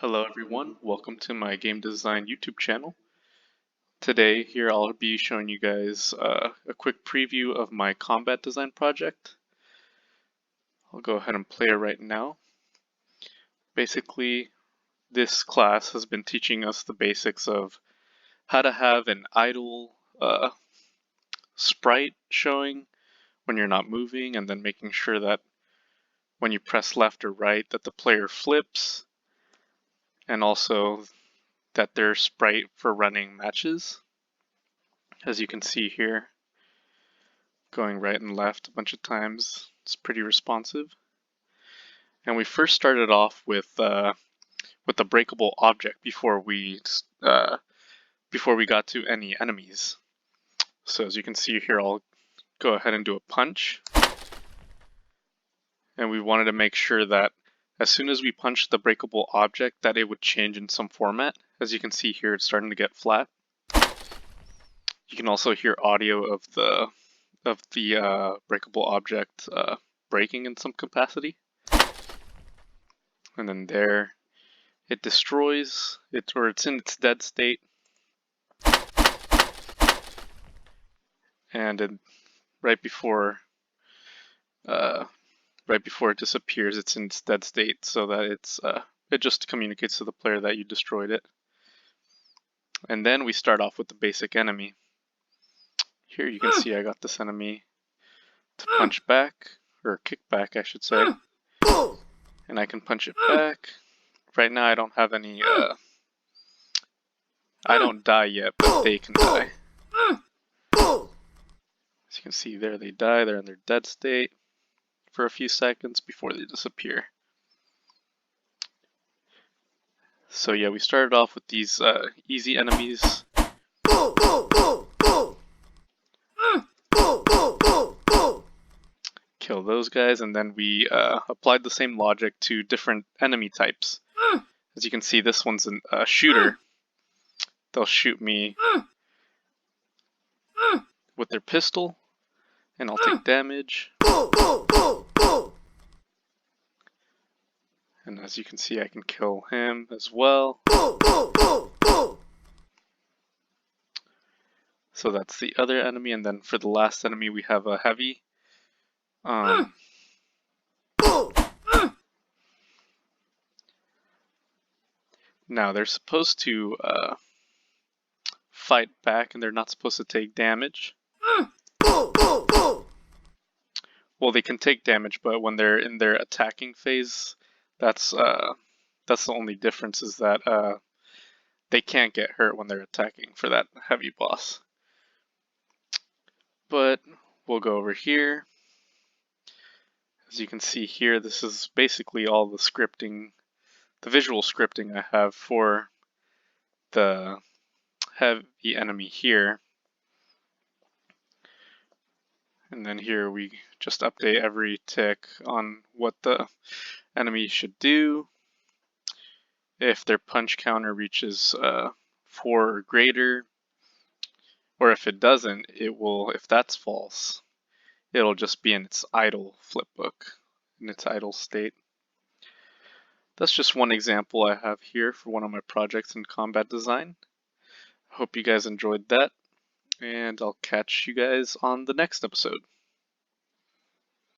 Hello everyone, welcome to my game design YouTube channel. Today here I'll be showing you guys a quick preview of my combat design project. I'll go ahead and play it right now. Basically, this class has been teaching us the basics of how to have an idle sprite showing when you're not moving, and then making sure that when you press left or right that the player flips, and also that their sprite for running matches. As you can see here, going right and left a bunch of times. It's pretty responsive. And we first started off with a breakable object before we got to any enemies. So as you can see here, I'll go ahead and do a punch. And we wanted to make sure that as soon as we punched the breakable object that it would change in some format. As you can see here, it's starting to get flat. You can also hear audio of the breakable object breaking in some capacity. And then there, it destroys it, or it's in its dead state. And right before it disappears, it's in its dead state, so that it just communicates to the player that you destroyed it. And then we start off with the basic enemy. Here you can see I got this enemy to punch back, or kick back I should say. And I can punch it back. Right now I don't have any, I don't die yet, but they can die. As you can see there, they die, they're in their dead state for a few seconds before they disappear. So yeah, we started off with these easy enemies. Kill those guys, and then we applied the same logic to different enemy types. As you can see, this one's a shooter. They'll shoot me with their pistol, and I'll take damage. And as you can see, I can kill him as well. So that's the other enemy, and then for the last enemy we have a heavy. Now they're supposed to fight back, and they're not supposed to take damage. Well, they can take damage, but when they're in their attacking phase, that's the only difference, is that they can't get hurt when they're attacking for that heavy boss. But we'll go over here. As you can see here, this is basically all the scripting, the visual scripting I have for the heavy enemy here. And then here we just update every tick on what the enemy should do. If their punch counter reaches 4 or greater, or if it doesn't, it will, if that's false, it'll just be in its idle flipbook, in its idle state. That's just one example I have here for one of my projects in combat design. I hope you guys enjoyed that, and I'll catch you guys on the next episode.